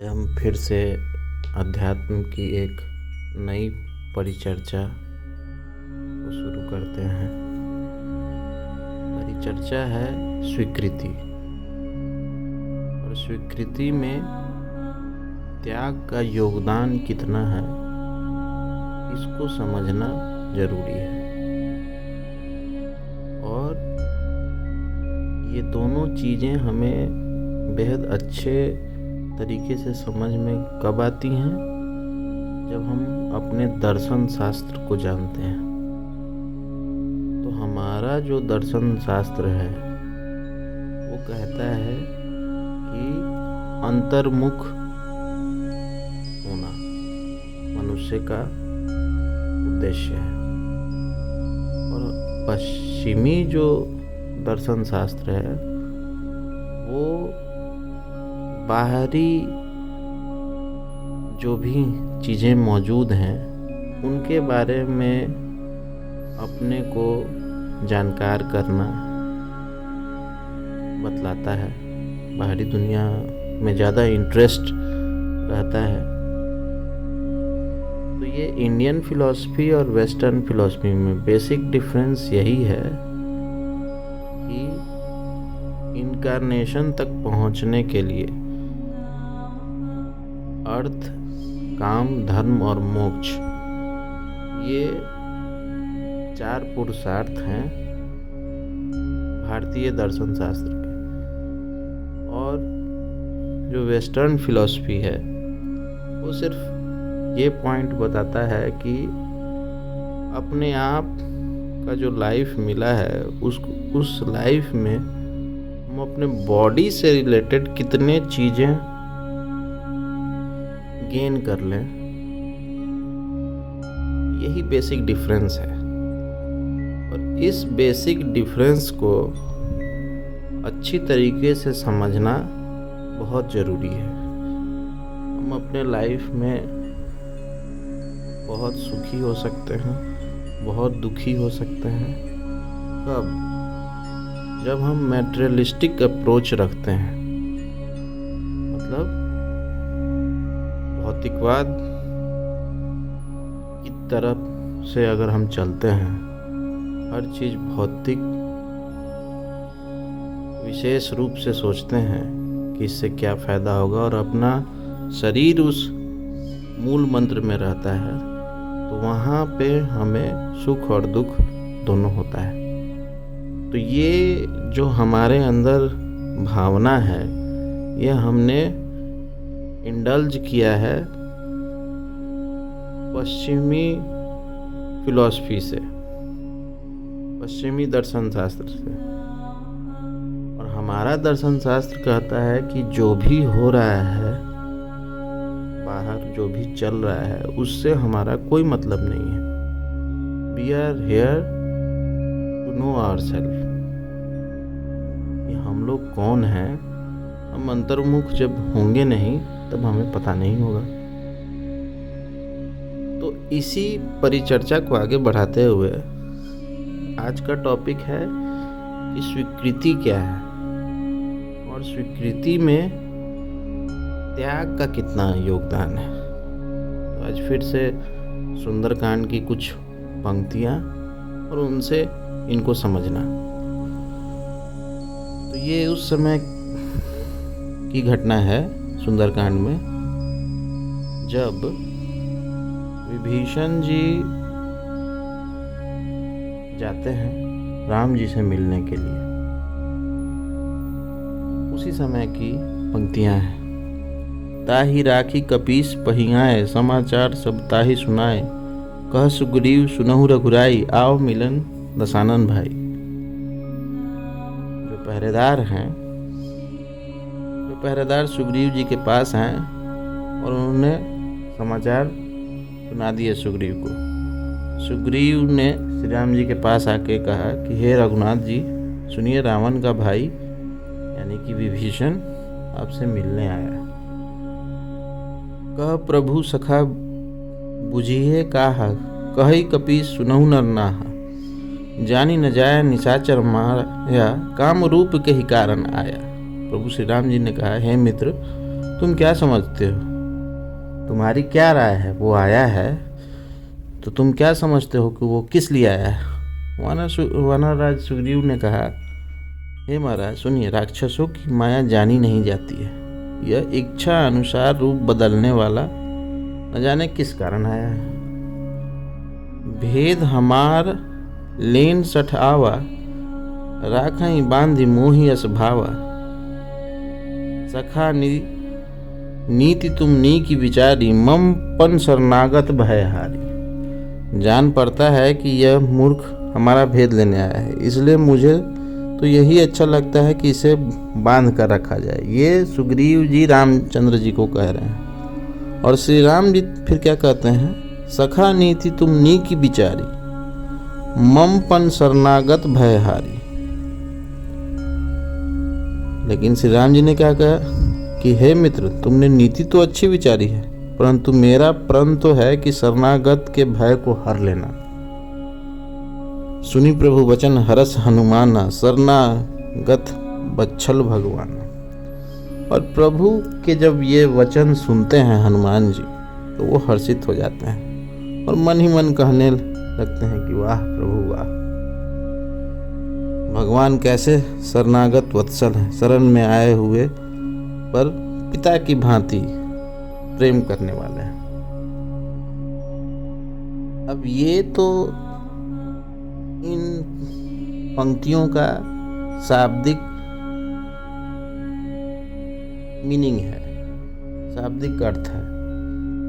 हम फिर से अध्यात्म की एक नई परिचर्चा को शुरू करते हैं। परिचर्चा है स्वीकृति, और स्वीकृति में त्याग का योगदान कितना है, इसको समझना जरूरी है। और ये दोनों चीज़ें हमें बेहद अच्छे तरीके से समझ में कब आती हैं, जब हम अपने दर्शन शास्त्र को जानते हैं। तो हमारा जो दर्शन शास्त्र है वो कहता है कि अंतर्मुख होना मनुष्य का उद्देश्य है। और पश्चिमी जो दर्शन शास्त्र है वो बाहरी जो भी चीज़ें मौजूद हैं उनके बारे में अपने को जानकार करना बतलाता है। बाहरी दुनिया में ज़्यादा इंटरेस्ट रहता है। तो ये इंडियन फिलॉसफी और वेस्टर्न फिलॉसफी में बेसिक डिफरेंस यही है कि इनकारनेशन तक पहुंचने के लिए अर्थ, काम, धर्म और मोक्ष, ये 4 पुरुषार्थ हैं भारतीय दर्शन शास्त्र के। और जो वेस्टर्न फिलॉसफी है वो सिर्फ ये पॉइंट बताता है कि अपने आप का जो लाइफ मिला है उस लाइफ में हम अपने बॉडी से रिलेटेड कितने चीज़ें गेन कर लें, यही बेसिक डिफरेंस है। और इस बेसिक डिफरेंस को अच्छी तरीके से समझना बहुत ज़रूरी है। हम अपने लाइफ में बहुत सुखी हो सकते हैं, बहुत दुखी हो सकते हैं। कब? जब हम मैटेरियलिस्टिक अप्रोच रखते हैं, मतलब भौतिकवाद की तरफ से अगर हम चलते हैं, हर चीज़ भौतिक विशेष रूप से सोचते हैं कि इससे क्या फ़ायदा होगा, और अपना शरीर उस मूल मंत्र में रहता है, तो वहाँ पे हमें सुख और दुख दोनों होता है। तो ये जो हमारे अंदर भावना है, ये हमने इंडल्ज किया है पश्चिमी फिलॉसफी से, पश्चिमी दर्शन शास्त्र से। और हमारा दर्शन शास्त्र कहता है कि जो भी हो रहा है बाहर, जो भी चल रहा है, उससे हमारा कोई मतलब नहीं है। We are here to know ourselves. हम लोग कौन हैं, हम अंतर्मुख जब होंगे नहीं तब हमें पता नहीं होगा। तो इसी परिचर्चा को आगे बढ़ाते हुए आज का टॉपिक है कि स्वीकृति क्या है, और स्वीकृति में त्याग का कितना योगदान है। तो आज फिर से सुंदरकांड की कुछ पंक्तियाँ और उनसे इनको समझना। तो ये उस समय की घटना है सुंदरकांड में, जब विभीषण जी जाते हैं राम जी से मिलने के लिए। उसी समय की पंक्तियां हैं। ताहि राखी कपीस पहियाए, समाचार सब ताहि सुनाए। कह सुग्रीव सुनहु रघुराई, आओ मिलन दसानन भाई। जो पहरेदार हैं, पहरेदार सुग्रीव जी के पास हैं और उन्होंने समाचार सुना दिए सुग्रीव को। सुग्रीव ने श्री राम जी के पास आके कहा कि हे रघुनाथ जी, सुनिए, रावण का भाई यानी कि विभीषण आपसे मिलने आया। कह प्रभु सखा बुझिए काहा, कहि कपीस सुनहु नर नाहा। जानी न जाय निशाचर माया, काम रूप के ही कारण आया। प्रभु श्री राम जी ने कहा, हे मित्र, तुम क्या समझते हो? तुम्हारी क्या राय है? वो आया है तो तुम क्या समझते हो कि वो किस लिए आया है? वानरराज सुग्रीव ने कहा, हे महाराज सुनिए, राक्षसों की माया जानी नहीं जाती है। यह इच्छा अनुसार रूप बदलने वाला न जाने किस कारण आया है। भेद हमार लेन सठ आवा, राखई बांधी मोही अस भावा। सखा नीति तुम नी की विचारी, मम पन शरणागत भयहारी। जान पड़ता है कि यह मूर्ख हमारा भेद लेने आया है, इसलिए मुझे तो यही अच्छा लगता है कि इसे बांध कर रखा जाए। ये सुग्रीव जी रामचंद्र जी को कह रहे हैं। और श्री राम जी फिर क्या कहते हैं? सखा नीति तुम नी की विचारी, मम पन शरणागत भयहारी। लेकिन श्री राम जी ने क्या कहा कि हे मित्र, तुमने नीति तो अच्छी विचारी है, परंतु मेरा प्रण तो है कि शरणागत के भय को हर लेना। सुनी प्रभु वचन हरस हनुमाना, शरणागत बच्छल भगवान। और प्रभु के जब ये वचन सुनते हैं हनुमान जी, तो वो हर्षित हो जाते हैं और मन ही मन कहने लगते हैं कि वाह प्रभु वाह, भगवान कैसे शरणागत वत्सल हैं, शरण में आए हुए पर पिता की भांति प्रेम करने वाले हैं। अब ये तो इन पंक्तियों का शाब्दिक मीनिंग है, शाब्दिक अर्थ है।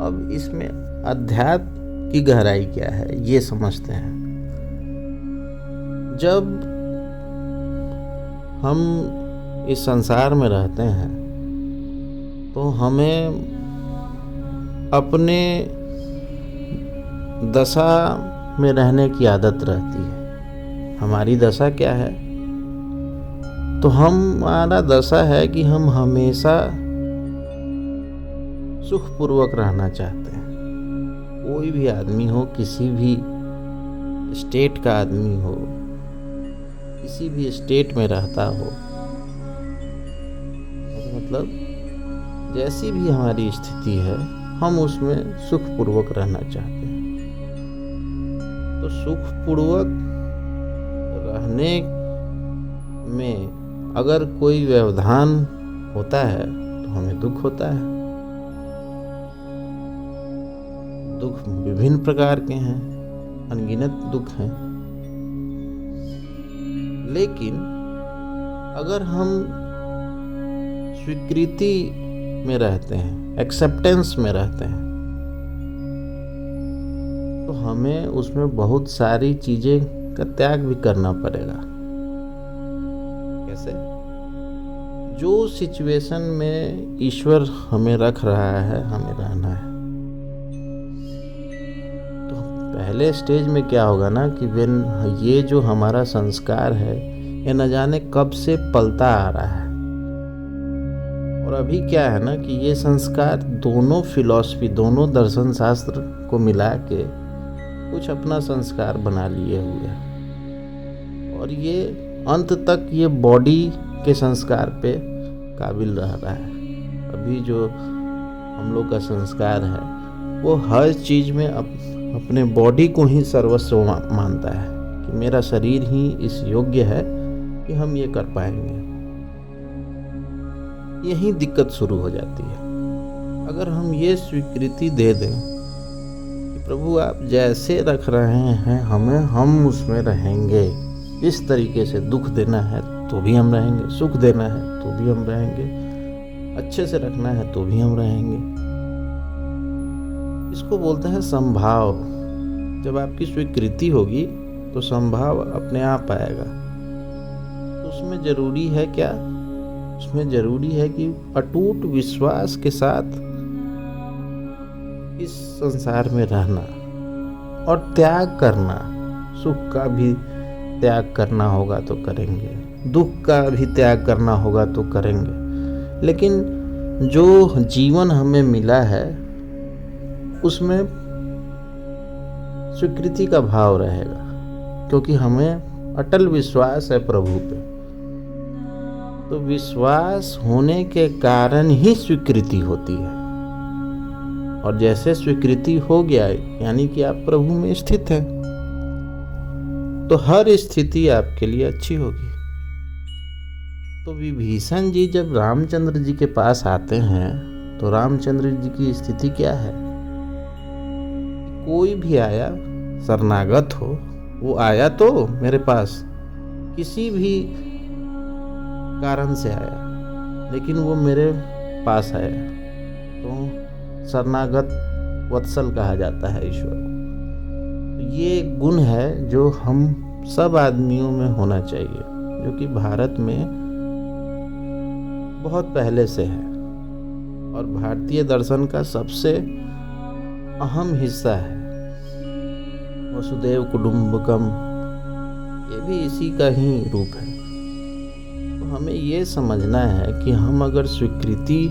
अब इसमें अध्यात्म की गहराई क्या है ये समझते हैं। जब हम इस संसार में रहते हैं तो हमें अपने दशा में रहने की आदत रहती है। हमारी दशा क्या है? तो हमारा दशा है कि हम हमेशा सुखपूर्वक रहना चाहते हैं। कोई भी आदमी हो, किसी भी स्टेट का आदमी हो, किसी भी स्टेट में रहता हो, मतलब जैसी भी हमारी स्थिति है, हम उसमें सुखपूर्वक रहना चाहते हैं। तो सुखपूर्वक रहने में अगर कोई व्यवधान होता है तो हमें दुख होता है। दुख विभिन्न प्रकार के हैं, अनगिनत दुख हैं। लेकिन अगर हम स्वीकृति में रहते हैं, एक्सेप्टेंस में रहते हैं, तो हमें उसमें बहुत सारी चीजें का त्याग भी करना पड़ेगा। कैसे? जो सिचुएशन में ईश्वर हमें रख रहा है, हमें रहना है। तो पहले स्टेज में क्या होगा ना कि ये जो हमारा संस्कार है, ये न जाने कब से पलता आ रहा है। और अभी क्या है ना कि ये संस्कार दोनों फिलॉसफी, दोनों दर्शन शास्त्र को मिला के कुछ अपना संस्कार बना लिए हुए हैं। और ये अंत तक ये बॉडी के संस्कार पे काबिल रह रहा है। अभी जो हम लोग का संस्कार है वो हर चीज़ में अपने बॉडी को ही सर्वस्व मानता है कि मेरा शरीर ही इस योग्य है कि हम ये कर पाएंगे। यही दिक्कत शुरू हो जाती है। अगर हम ये स्वीकृति दे दें कि प्रभु आप जैसे रख रहे हैं हमें, हम उसमें रहेंगे। इस तरीके से दुख देना है तो भी हम रहेंगे, सुख देना है तो भी हम रहेंगे, अच्छे से रखना है तो भी हम रहेंगे। इसको बोलते हैं संभाव। जब आपकी स्वीकृति होगी तो संभाव अपने आप आएगा। तो उसमें जरूरी है क्या? उसमें जरूरी है कि अटूट विश्वास के साथ इस संसार में रहना और त्याग करना। सुख का भी त्याग करना होगा तो करेंगे, दुख का भी त्याग करना होगा तो करेंगे। लेकिन जो जीवन हमें मिला है उसमें स्वीकृति का भाव रहेगा, क्योंकि हमें अटल विश्वास है प्रभु पे। तो विश्वास होने के कारण ही स्वीकृति होती है, और जैसे स्वीकृति हो गया यानी कि आप प्रभु में स्थित हैं, तो हर स्थिति आपके लिए अच्छी होगी। तो विभीषण जी जब रामचंद्र जी के पास आते हैं तो रामचंद्र जी की स्थिति क्या है? कोई भी आया शरणागत हो, वो आया तो मेरे पास किसी भी कारण से आया, लेकिन वो मेरे पास आया, तो शरणागत वत्सल कहा जाता है ईश्वर को। ये गुण है जो हम सब आदमियों में होना चाहिए, जो कि भारत में बहुत पहले से है और भारतीय दर्शन का सबसे अहम हिस्सा है। वसुदेव कुटुंबकम, ये भी इसी का ही रूप है। तो हमें ये समझना है कि हम अगर स्वीकृति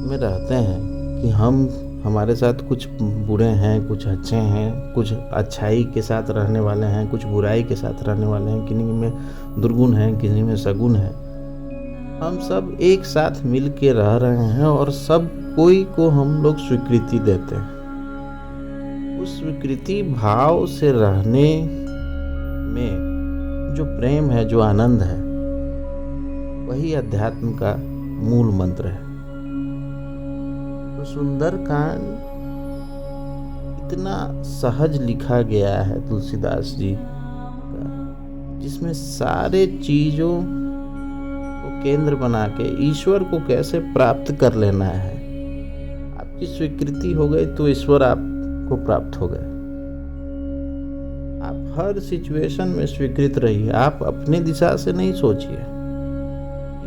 में रहते हैं कि हमारे साथ कुछ बुरे हैं, कुछ अच्छे हैं, कुछ अच्छाई के साथ रहने वाले हैं, कुछ बुराई के साथ रहने वाले हैं, किन्हीं में दुर्गुण है, किन्हीं में सगुण है, हम सब एक साथ मिल के रह रहे हैं और सब कोई को हम लोग स्वीकृति देते हैं। उस स्वीकृति भाव से रहने में जो प्रेम है, जो आनंद है, वही अध्यात्म का मूल मंत्र है। तो सुंदरकांड इतना सहज लिखा गया है तुलसीदास जी का, जिसमें सारे चीजों केंद्र बना के ईश्वर को कैसे प्राप्त कर लेना है। आपकी स्वीकृति हो गई तो ईश्वर आपको प्राप्त हो गए। आप हर सिचुएशन में स्वीकृत रहिए। आप अपने दिशा से नहीं सोचिए,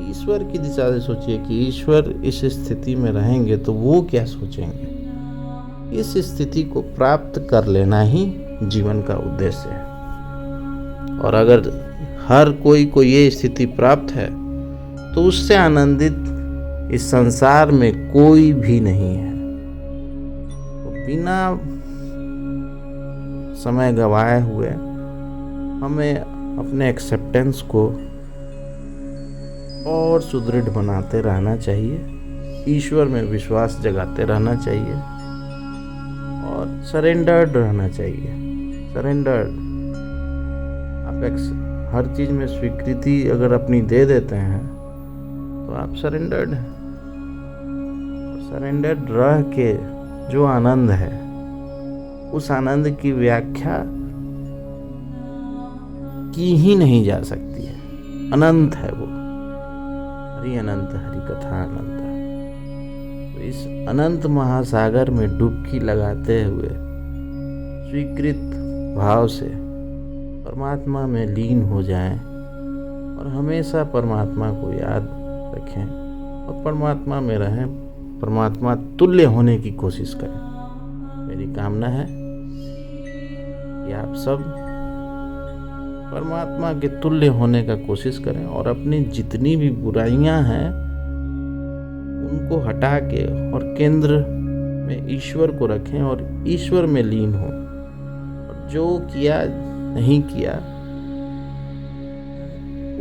ईश्वर की दिशा से सोचिए कि ईश्वर इस स्थिति में रहेंगे तो वो क्या सोचेंगे। इस स्थिति को प्राप्त कर लेना ही जीवन का उद्देश्य है। और अगर हर कोई को ये स्थिति प्राप्त है तो उससे आनंदित इस संसार में कोई भी नहीं है। तो बिना समय गवाए हुए हमें अपने एक्सेप्टेंस को और सुदृढ़ बनाते रहना चाहिए, ईश्वर में विश्वास जगाते रहना चाहिए और सरेंडर्ड रहना चाहिए। सरेंडर्ड, आप हर चीज़ में स्वीकृति अगर अपनी दे देते हैं तो आप सरेंडर्ड हैं। सरेंडर्ड रह के जो आनंद है, उस आनंद की व्याख्या की ही नहीं जा सकती है। अनंत है वो, हरि अनंत, हरि कथा अनंत है। तो इस अनंत महासागर में डुबकी लगाते हुए स्वीकृत भाव से परमात्मा में लीन हो जाएं और हमेशा परमात्मा को याद रखें और परमात्मा में रहें, परमात्मा तुल्य होने की कोशिश करें। मेरी कामना है कि आप सब परमात्मा के तुल्य होने का कोशिश करें और अपनी जितनी भी बुराइयां हैं उनको हटा के और केंद्र में ईश्वर को रखें और ईश्वर में लीन हो। और जो किया नहीं किया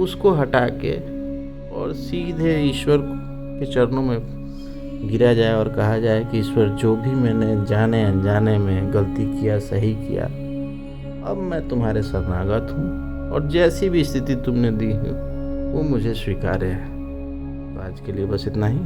उसको हटा के और सीधे ईश्वर के चरणों में गिरा जाए और कहा जाए कि ईश्वर, जो भी मैंने जाने अनजाने में गलती किया, सही किया, अब मैं तुम्हारे शरणागत हूँ और जैसी भी स्थिति तुमने दी है वो मुझे स्वीकार्य है। तो आज के लिए बस इतना ही।